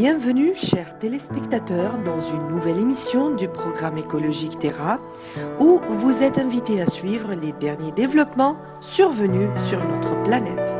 Bienvenue, chers téléspectateurs, dans une nouvelle émission du programme écologique Terra, où vous êtes invités à suivre les derniers développements survenus sur notre planète.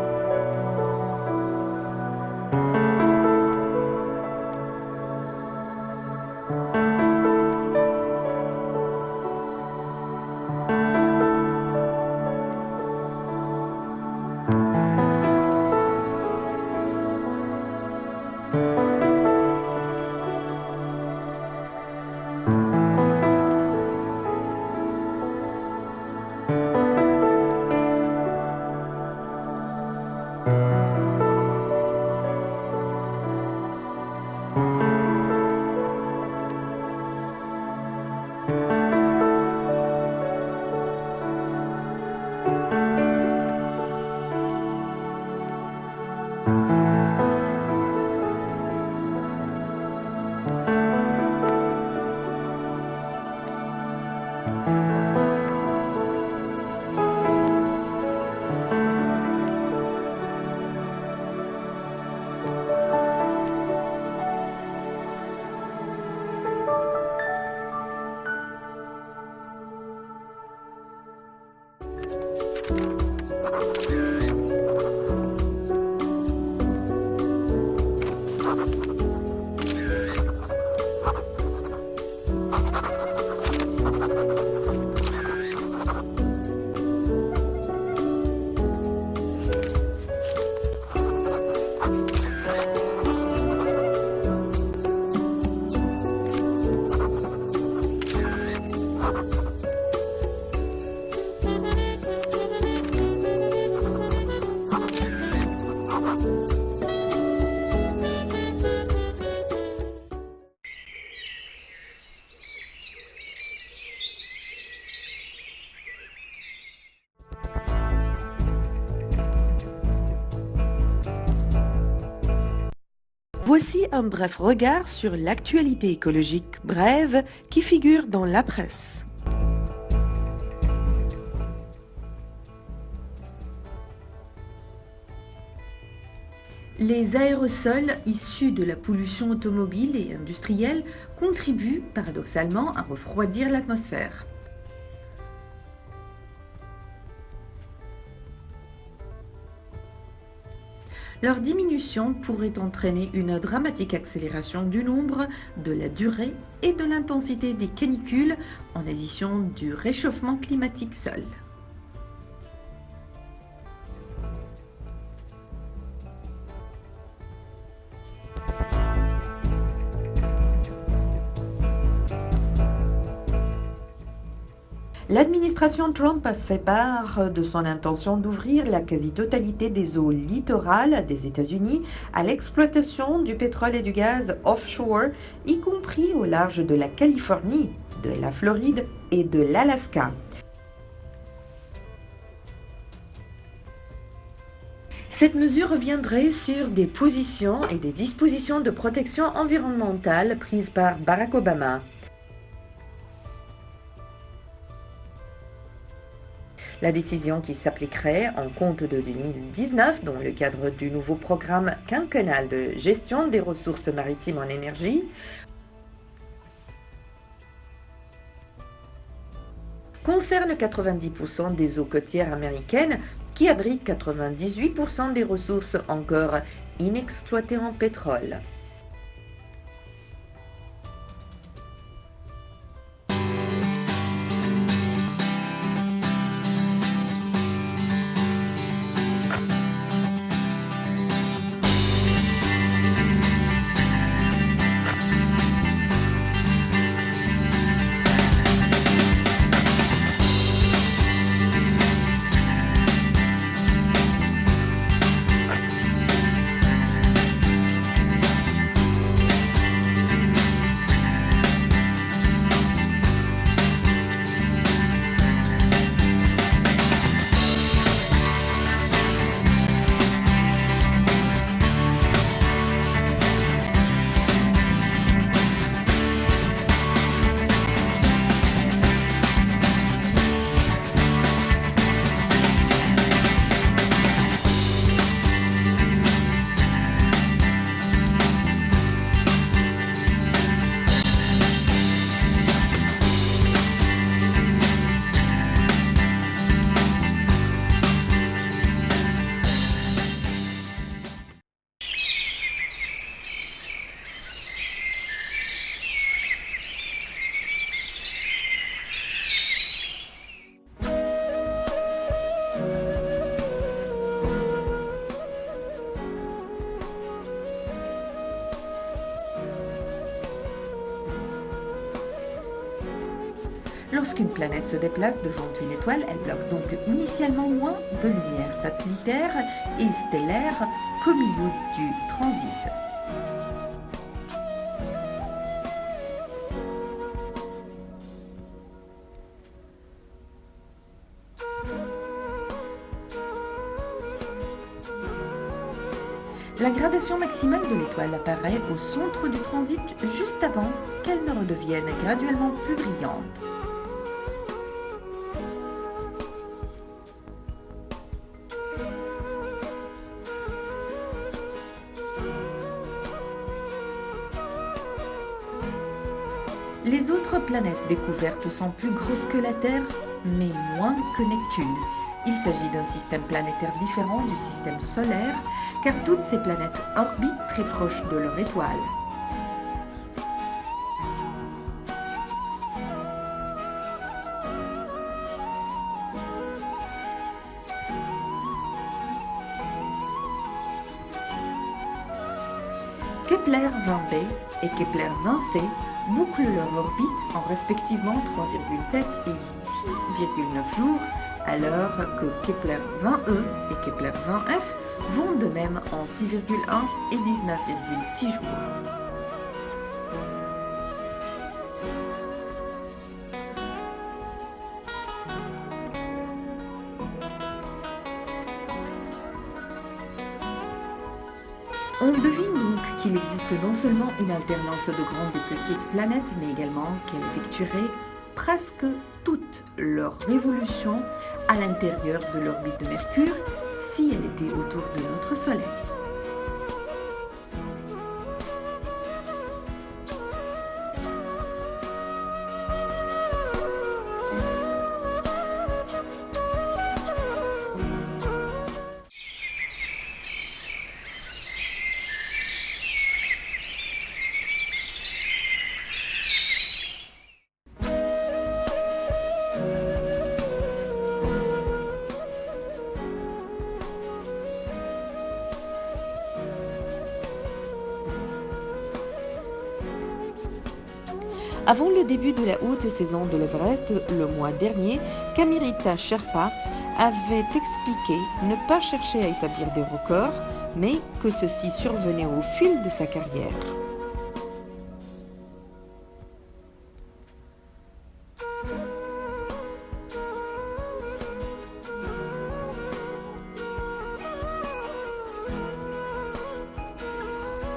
Voici un bref regard sur l'actualité écologique brève qui figure dans la presse. Les aérosols issus de la pollution automobile et industrielle contribuent paradoxalement à refroidir l'atmosphère. Leur diminution pourrait entraîner une dramatique accélération du nombre, de la durée et de l'intensité des canicules, en addition du réchauffement climatique seul. L'administration Trump a fait part de son intention d'ouvrir la quasi-totalité des eaux littorales des États-Unis à l'exploitation du pétrole et du gaz offshore, y compris au large de la Californie, de la Floride et de l'Alaska. Cette mesure reviendrait sur des positions et des dispositions de protection environnementale prises par Barack Obama. La décision qui s'appliquerait en compte de 2019 dans le cadre du nouveau programme quinquennal de gestion des ressources maritimes en énergie concerne 90% des eaux côtières américaines qui abritent 98% des ressources encore inexploitées en pétrole. Lorsqu'une planète se déplace devant une étoile, elle bloque donc initialement moins de lumière satellitaire et stellaire qu'au milieu du transit. La gradation maximale de l'étoile apparaît au centre du transit juste avant qu'elle ne redevienne graduellement plus brillante. Les autres planètes découvertes sont plus grosses que la Terre, mais moins que Neptune. Il s'agit d'un système planétaire différent du système solaire, car toutes ces planètes orbitent très proches de leur étoile. Kepler 20b et Kepler 20c bouclent leur orbite en respectivement 3,7 et 10,9 jours, alors que Kepler 20e et Kepler 20f vont de même en 6,1 et 19,6 jours. On devine donc qu'il existe non seulement une alternance de grandes et petites planètes, mais également qu'elles effectueraient presque toutes leurs révolutions à l'intérieur de l'orbite de Mercure si elle était autour de notre Soleil. Avant le début de la haute saison de l'Everest, le mois dernier, Kamirita Sherpa avait expliqué ne pas chercher à établir des records, mais que ceci survenait au fil de sa carrière.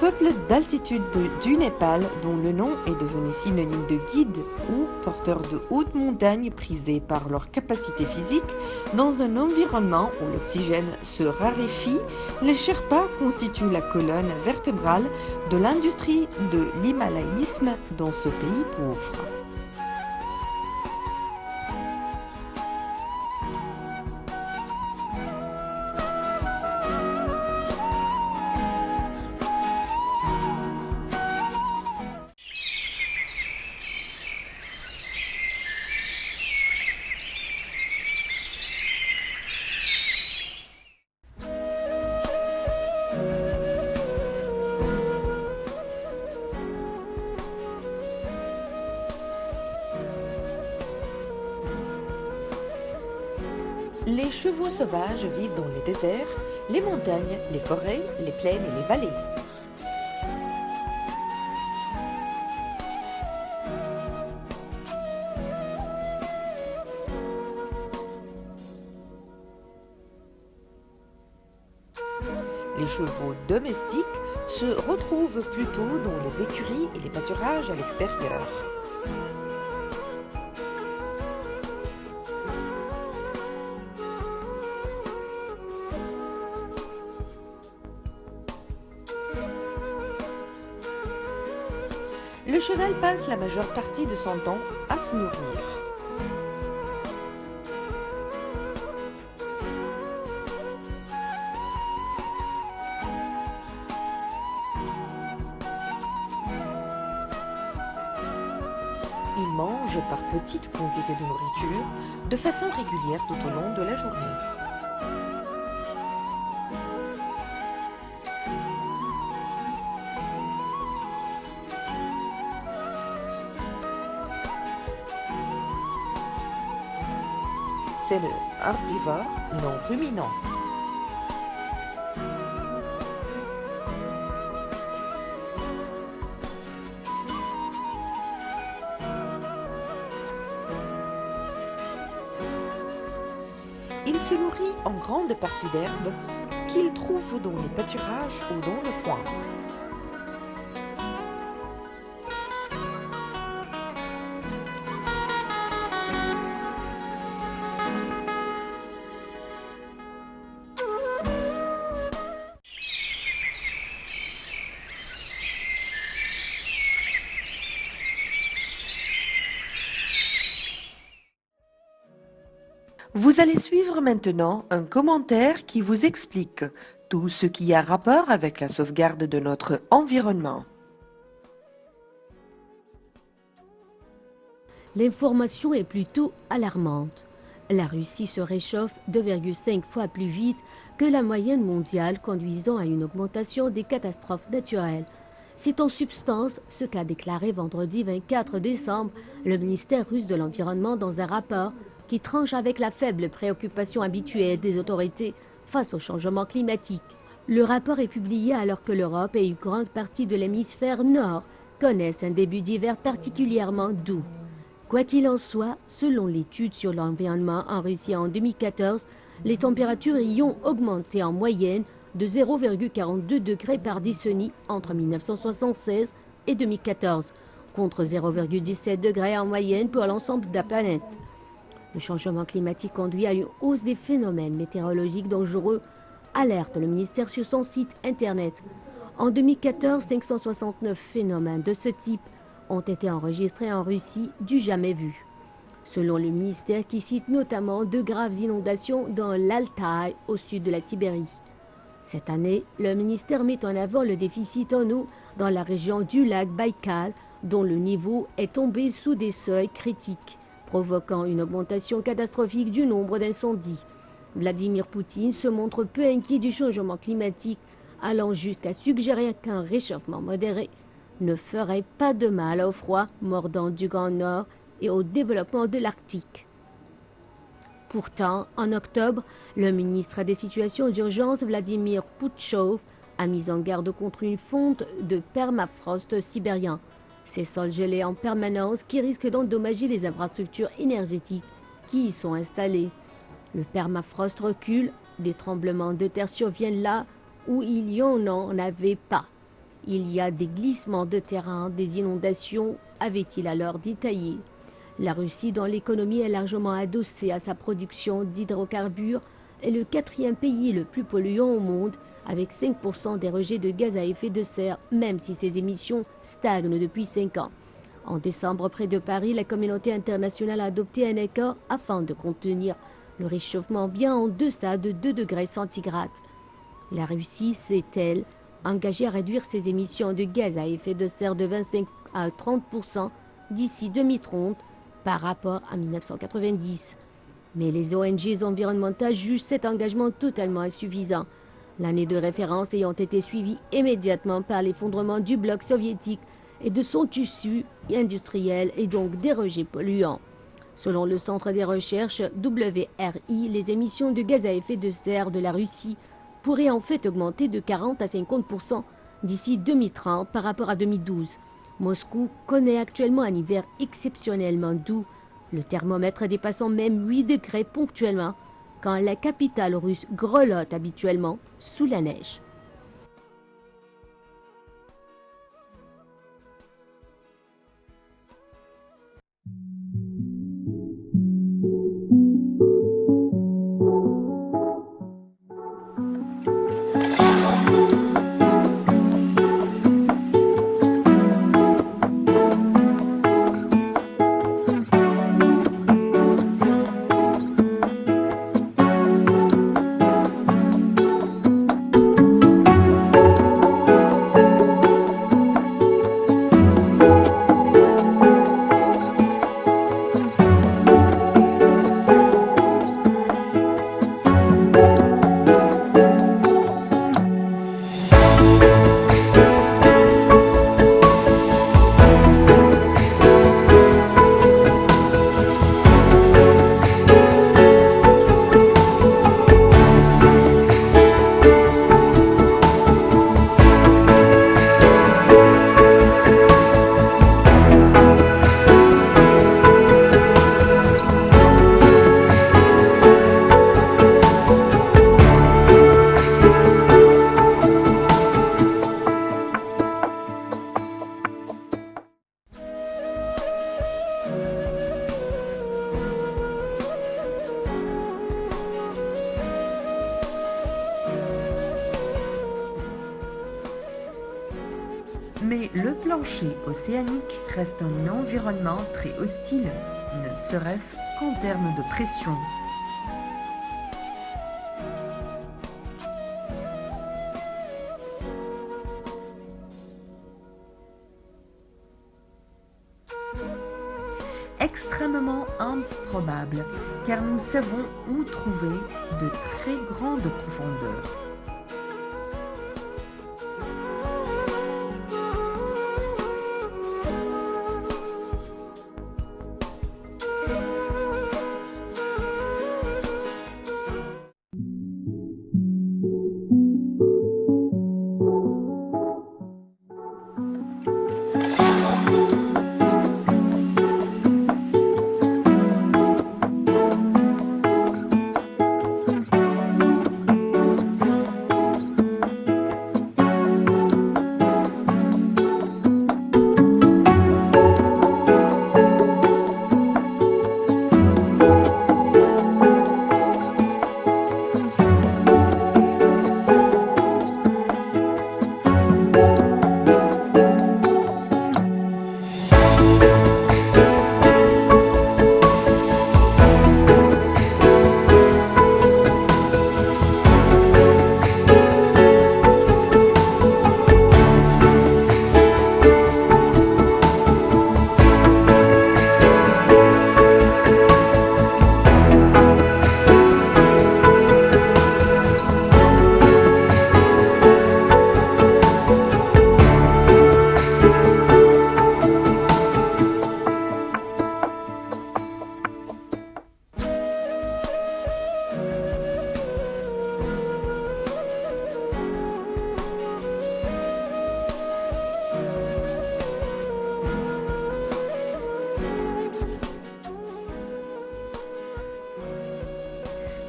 Peuple d'altitude du Népal, dont le nom est devenu synonyme de guide ou porteur de hautes montagnes prisées par leur capacité physique, dans un environnement où l'oxygène se raréfie, les Sherpas constituent la colonne vertébrale de l'industrie de l'himalayisme dans ce pays pauvre. Les chevaux sauvages vivent dans les déserts, les montagnes, les forêts, les plaines et les vallées. Les chevaux domestiques se retrouvent plutôt dans les écuries et les pâturages à l'extérieur. Le cheval passe la majeure partie de son temps à se nourrir. Il mange par petites quantités de nourriture de façon régulière tout au long de la journée. c'est le herbivore non ruminant. Il se nourrit en grande partie d'herbes qu'il trouve dans les pâturages ou dans le foin. Vous allez suivre maintenant un commentaire qui vous explique tout ce qui a rapport avec la sauvegarde de notre environnement. L'information est plutôt alarmante. La Russie se réchauffe 2,5 fois plus vite que la moyenne mondiale, conduisant à une augmentation des catastrophes naturelles. C'est en substance ce qu'a déclaré vendredi 24 décembre le ministère russe de l'Environnement dans un rapport qui tranche avec la faible préoccupation habituelle des autorités face au changement climatique. Le rapport est publié alors que l'Europe et une grande partie de l'hémisphère nord connaissent un début d'hiver particulièrement doux. Quoi qu'il en soit, selon l'étude sur l'environnement en Russie en 2014, les températures y ont augmenté en moyenne de 0,42 degrés par décennie entre 1976 et 2014, contre 0,17 degrés en moyenne pour l'ensemble de la planète. Le changement climatique conduit à une hausse des phénomènes météorologiques dangereux, alerte le ministère sur son site internet. En 2014, 569 phénomènes de ce type ont été enregistrés en Russie du jamais vu. Selon le ministère qui cite notamment de graves inondations dans l'Altaï au sud de la Sibérie. Cette année, le ministère met en avant le déficit en eau dans la région du lac Baïkal, dont le niveau est tombé sous des seuils critiques, provoquant une augmentation catastrophique du nombre d'incendies. Vladimir Poutine se montre peu inquiet du changement climatique, allant jusqu'à suggérer qu'un réchauffement modéré ne ferait pas de mal au froid mordant du Grand Nord et au développement de l'Arctique. Pourtant, en octobre, le ministre des Situations d'urgence, Vladimir Poutchov, a mis en garde contre une fonte de permafrost sibérien. Ces sols gelés en permanence qui risquent d'endommager les infrastructures énergétiques qui y sont installées. Le permafrost recule, des tremblements de terre surviennent là où il y en avait pas. Il y a des glissements de terrain, des inondations, avait-il alors détaillé. La Russie, dont l'économie est largement adossée à sa production d'hydrocarbures, est le 4e pays le plus polluant au monde, avec 5% des rejets de gaz à effet de serre, même si ses émissions stagnent depuis 5 ans. En décembre, près de Paris, la communauté internationale a adopté un accord afin de contenir le réchauffement bien en deçà de 2 degrés centigrades. La Russie s'est-elle engagée à réduire ses émissions de gaz à effet de serre de 25 à 30% d'ici 2030 par rapport à 1990. Mais les ONG environnementales jugent cet engagement totalement insuffisant. L'année de référence ayant été suivie immédiatement par l'effondrement du bloc soviétique et de son tissu industriel et donc des rejets polluants. Selon le Centre des recherches WRI, les émissions de gaz à effet de serre de la Russie pourraient en fait augmenter de 40 à 50% d'ici 2030 par rapport à 2012. Moscou connaît actuellement un hiver exceptionnellement doux, le thermomètre dépassant même 8 degrés ponctuellement, quand la capitale russe grelotte habituellement sous la neige. Mais le plancher océanique reste un environnement très hostile, ne serait-ce qu'en termes de pression. Extrêmement improbable, car nous savons où trouver de très grandes profondeurs.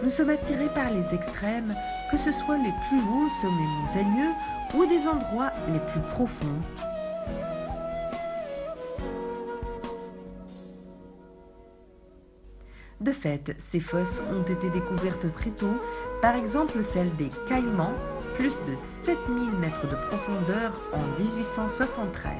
Nous sommes attirés par les extrêmes, que ce soit les plus hauts sommets montagneux ou des endroits les plus profonds. De fait, ces fosses ont été découvertes très tôt, par exemple celle des Caïmans, plus de 7000 mètres de profondeur en 1873.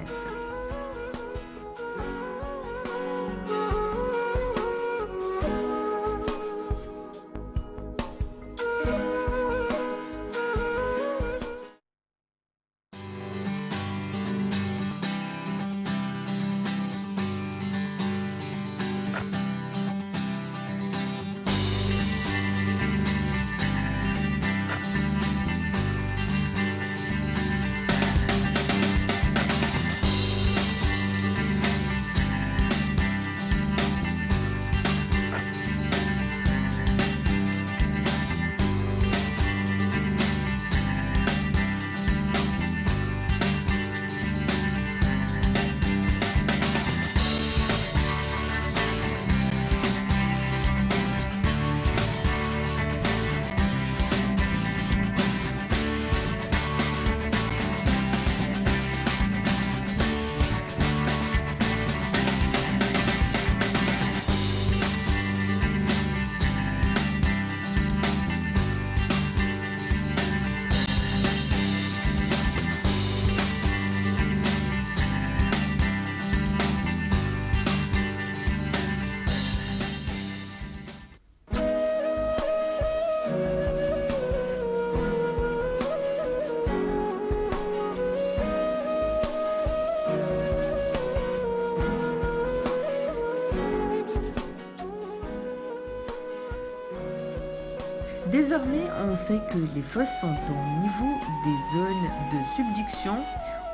Désormais, on sait que les fosses sont au niveau des zones de subduction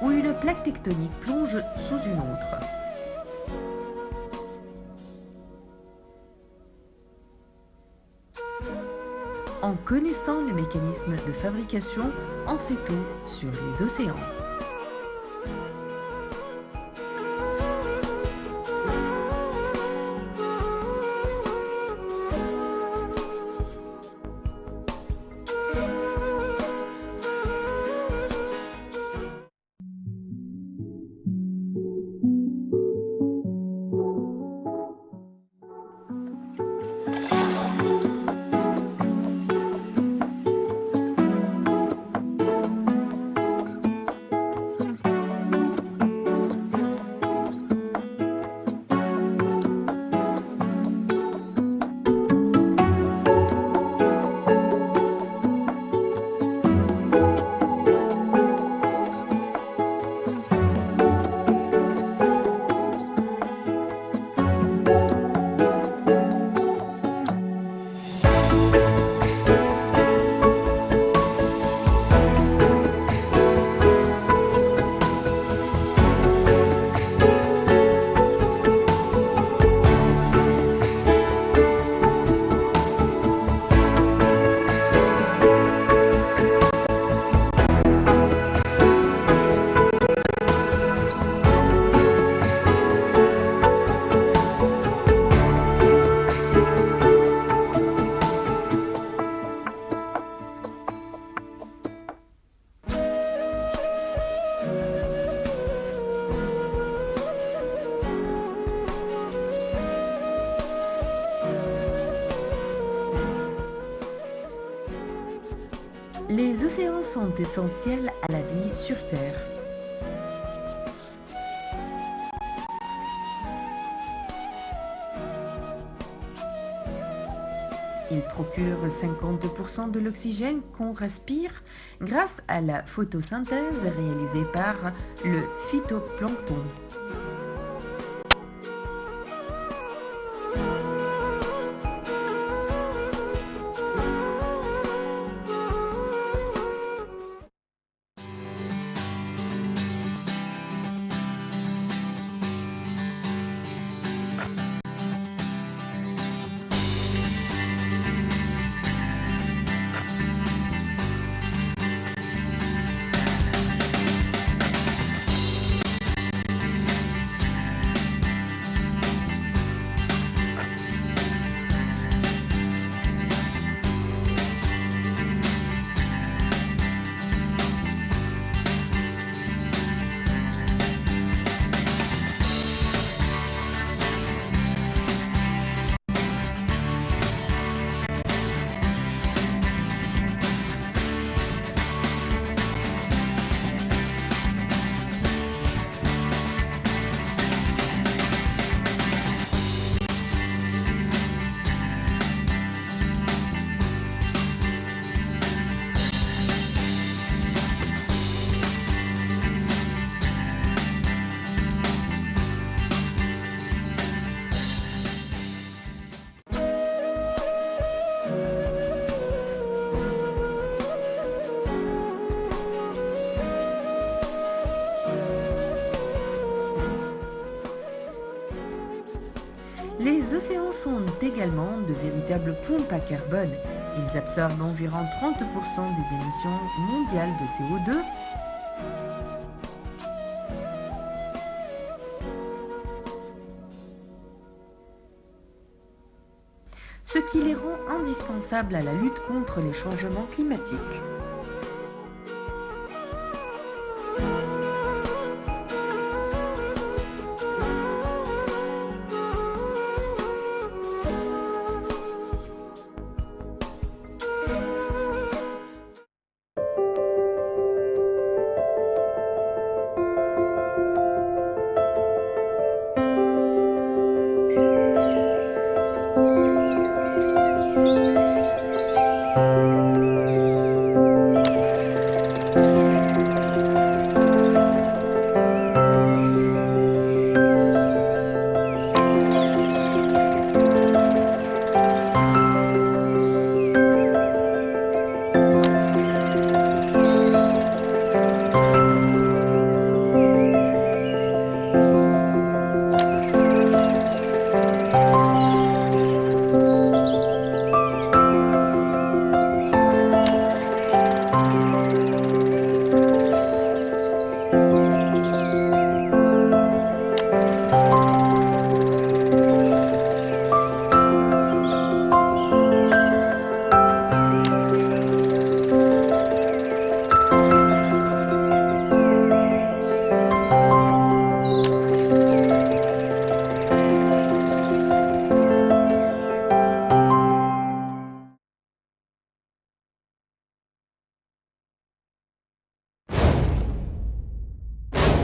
où une plaque tectonique plonge sous une autre. En connaissant le mécanisme de fabrication, on sait tout sur les océans. Les océans sont essentiels à la vie sur Terre. Ils procurent 50% de l'oxygène qu'on respire grâce à la photosynthèse réalisée par le phytoplancton. Les océans sont également de véritables pompes à carbone. Ils absorbent environ 30% des émissions mondiales de CO2. Ce qui les rend indispensables à la lutte contre les changements climatiques.